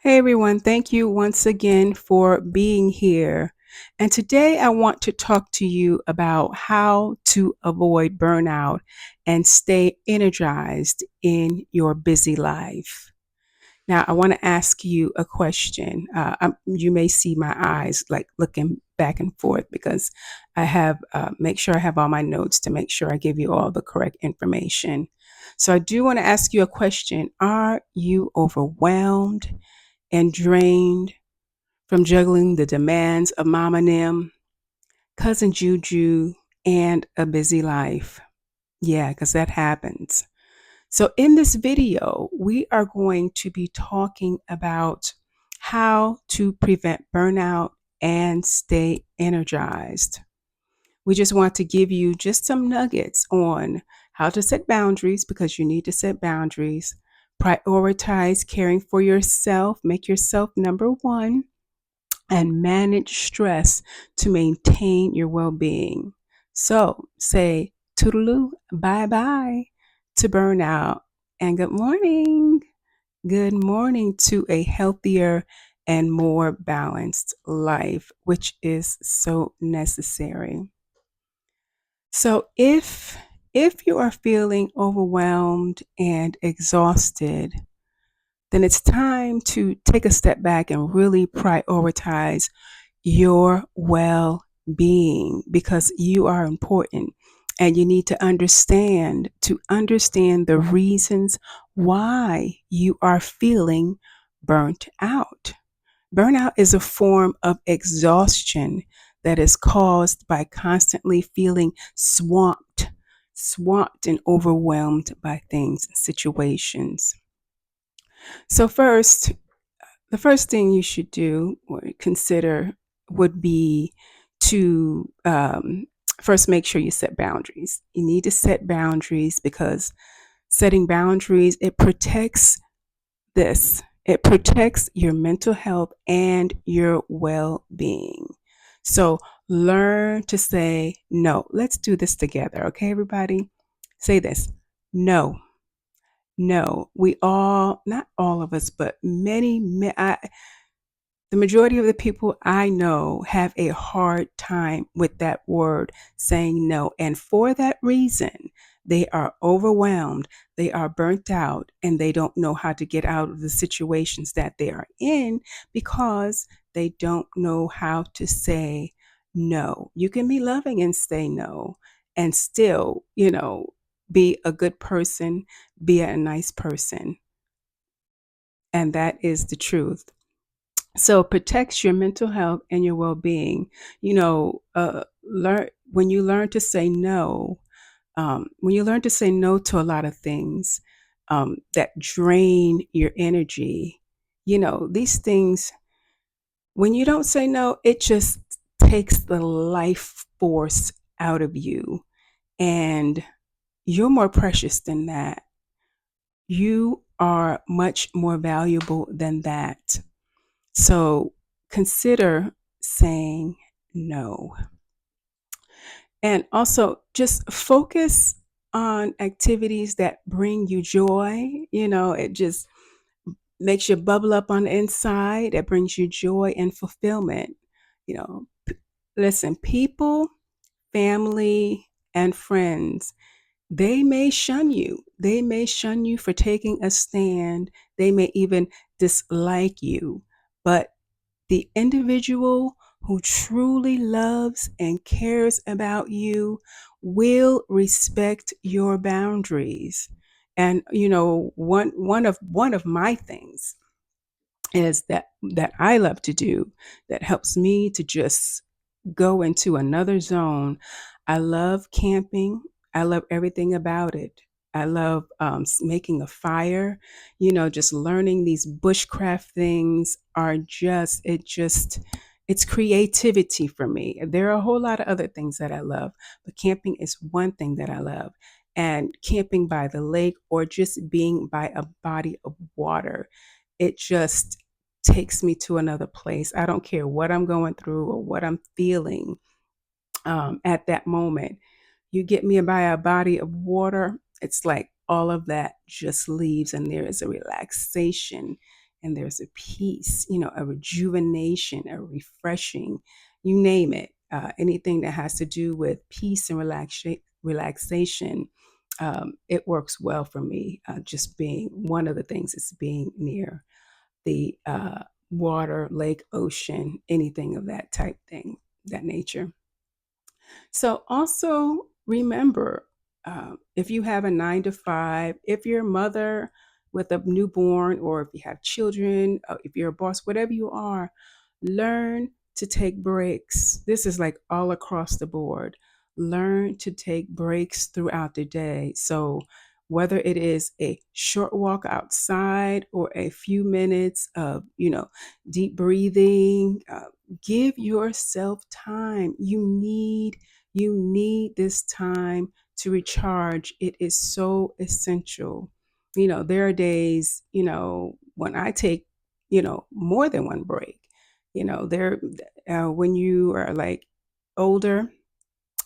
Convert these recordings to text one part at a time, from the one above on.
Hey everyone, thank you once again for being here. And today I want to talk to you about how to avoid burnout and stay energized in your busy life. Now, I want to ask you a question. You may see my eyes like looking back and forth because I have make sure I have all my notes to make sure I give you all the correct information. So I do want to ask you a question. Are you overwhelmed and drained from juggling the demands of Mama Nim, Cousin Juju, and a busy life? Yeah, because that happens. So, in this video, we are going to be talking about how to prevent burnout and stay energized. We just want to give you just some nuggets on how to set boundaries because you need to set boundaries, prioritize caring for yourself, make yourself number one, and manage stress to maintain your well being. So say toodaloo, bye bye to burnout, and good morning. Good morning to a healthier and more balanced life, which is so necessary. So if you are feeling overwhelmed and exhausted, then it's time to take a step back and really prioritize your well being because you are important and you need to understand the reasons why you are feeling burnt out. Burnout is a form of exhaustion that is caused by constantly feeling swamped and overwhelmed by things and situations. So the first thing you should do or consider would be to first make sure you set boundaries. You need to set boundaries because setting boundaries, it protects your mental health and your well-being. So learn to say no. Let's do this together, okay, everybody? Say this: no. No, we all, not all of us, but the majority of the people I know have a hard time with that word, saying no. And for that reason, they are overwhelmed, they are burnt out, and they don't know how to get out of the situations that they are in because they don't know how to say no. You can be loving and say no and still, be a good person, be a nice person. And that is the truth. So it protects your mental health and your well-being. Learn when you learn to say no. When you learn to say no to a lot of things that drain your energy, these things. When you don't say no, it just takes the life force out of you, and you're more precious than that. You are much more valuable than that. So consider saying no. And also just focus on activities that bring you joy. It just makes you bubble up on the inside. It brings you joy and fulfillment. Listen, people, family, and friends, they may shun you. They may shun you for taking a stand. They may even dislike you. But the individual who truly loves and cares about you will respect your boundaries. And one of my things is that I love to do that helps me to just go into another zone. I love camping. I love everything about it. I love making a fire. Just learning these bushcraft things are it's creativity for me. There are a whole lot of other things that I love, but camping is one thing that I love. And camping by the lake or just being by a body of water, it just takes me to another place. I don't care what I'm going through or what I'm feeling at that moment. You get me by a body of water, it's like all of that just leaves, and there is a relaxation and there's a peace, a rejuvenation, a refreshing, you name it. Anything that has to do with peace and relaxation, it works well for me. Just being one of the things is being near the water, lake, ocean, anything of that type thing, that nature. So also remember, if you have a 9 to 5, if you're a mother with a newborn, or if you have children, if you're a boss, whatever you are, learn to take breaks. This is like all across the board. Learn to take breaks throughout the day. So whether it is a short walk outside or a few minutes of, deep breathing, give yourself time. You need this time to recharge. It is so essential. There are days, when I take, more than one break. There, when you are like older,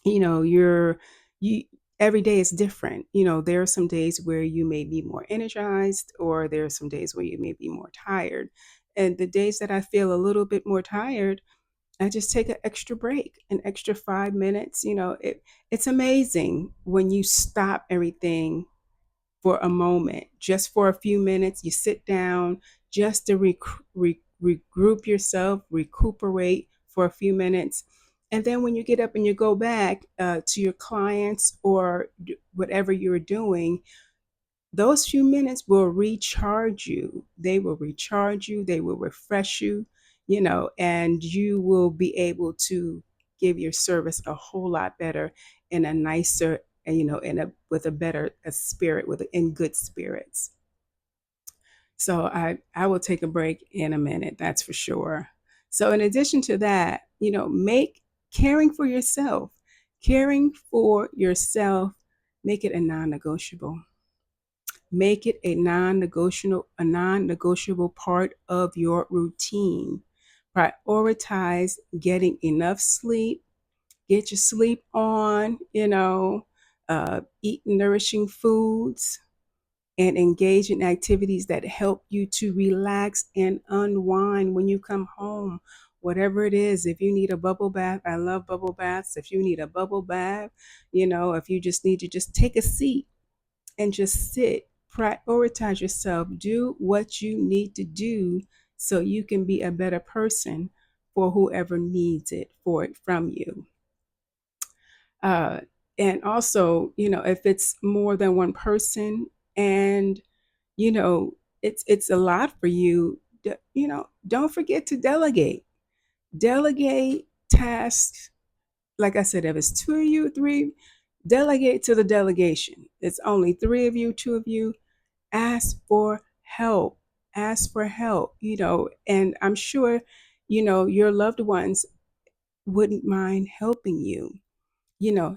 you every day is different. There are some days where you may be more energized, or there are some days where you may be more tired. And the days that I feel a little bit more tired, I just take an extra break, an extra 5 minutes. It's amazing when you stop everything for a moment, just for a few minutes. You sit down just to regroup yourself, recuperate for a few minutes. And then when you get up and you go back to your clients or whatever you're doing, those few minutes will recharge you. They will recharge you, they will refresh you, and you will be able to give your service a whole lot better, in a nicer, and in a with a better a spirit, with in good spirits. So I will take a break in a minute, that's for sure. So in addition to that, make caring for yourself, make it a non-negotiable. Make it a non-negotiable part of your routine. Prioritize getting enough sleep. Get your sleep on, eat nourishing foods, and engage in activities that help you to relax and unwind when you come home. Whatever it is, if you need a bubble bath, I love bubble baths. If you need a bubble bath, if you just need to just take a seat and just sit, prioritize yourself, do what you need to do so you can be a better person for whoever needs it for it from you. Uh, and also, if it's more than one person, and you know it's a lot for you, don't forget to delegate tasks. Like I said, if it's two of you, three, delegate to the delegation. It's only three of you, two of you. Ask for help. Ask for help, and I'm sure, your loved ones wouldn't mind helping you.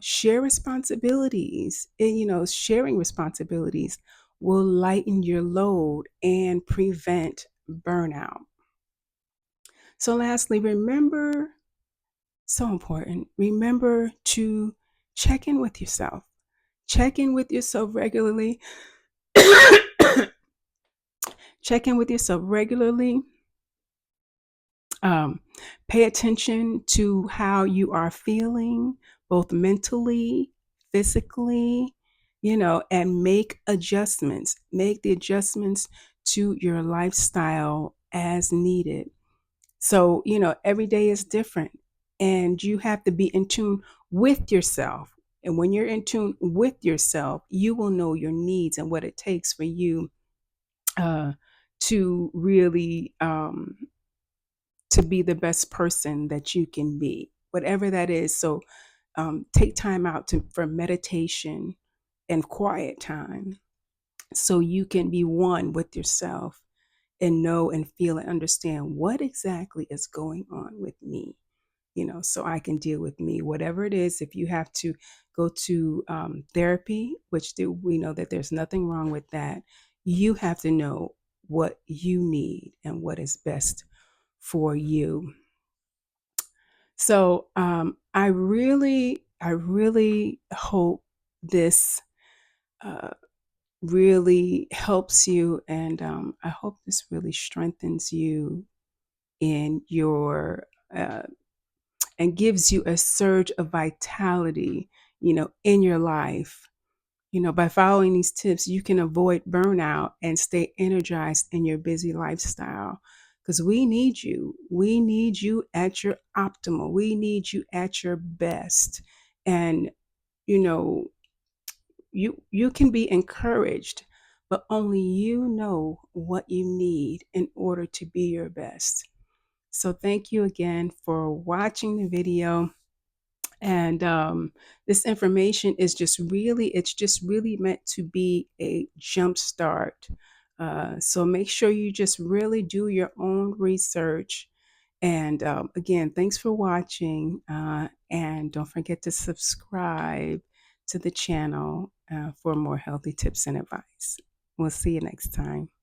Share responsibilities, and, sharing responsibilities will lighten your load and prevent burnout. So, lastly, remember, so important, remember to check in with yourself. Check in with yourself regularly. Check in with yourself regularly. Um, Pay attention to how you are feeling, both mentally, physically, and make adjustments. Make the adjustments to your lifestyle as needed. So, every day is different, and you have to be in tune with yourself. And when you're in tune with yourself, you will know your needs and what it takes for you uh, to really to be the best person that you can be, whatever that is. So take time out for meditation and quiet time, so you can be one with yourself and know and feel and understand what exactly is going on with me, so I can deal with me, whatever it is. If you have to go to therapy, which we know that there's nothing wrong with that, you have to know what you need and what is best for you. So I really hope this uh, really helps you. And I hope this really strengthens you in your uh, and gives you a surge of vitality, in your life. By following these tips, you can avoid burnout and stay energized in your busy lifestyle. Because we need you. We need you at your optimal. We need you at your best. And, you know, you can be encouraged, but only you know what you need in order to be your best. So thank you again for watching the video. And this information is just really meant to be a jump start. So make sure you just really do your own research. And again, thanks for watching. And don't forget to subscribe to the channel for more healthy tips and advice. We'll see you next time.